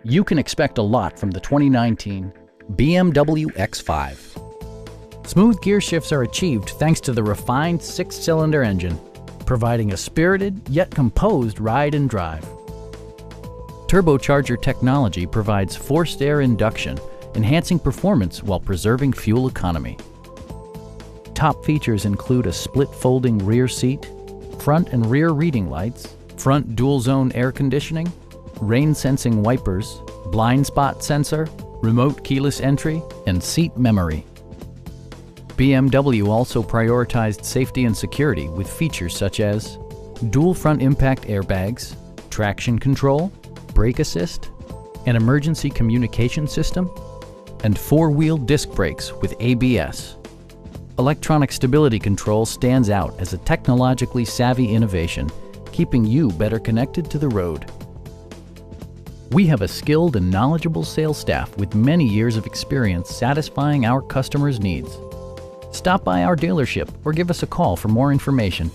You can expect a lot from the 2019 BMW X5. Smooth gear shifts are achieved thanks to the refined 6-cylinder engine, providing a spirited yet composed ride and drive. Turbocharger technology provides forced air induction, enhancing performance while preserving fuel economy. Top features include a split folding rear seat, front and rear reading lights, front dual-zone air conditioning, rain-sensing wipers, blind spot sensor, remote keyless entry, and seat memory. BMW also prioritized safety and security with features such as dual front impact airbags, traction control, brake assist, an emergency communication system, and 4-wheel disc brakes with ABS. Electronic stability control stands out as a technologically savvy innovation, keeping you better connected to the road. We have a skilled and knowledgeable sales staff with many years of experience satisfying our customers' needs. Stop by our dealership or give us a call for more information.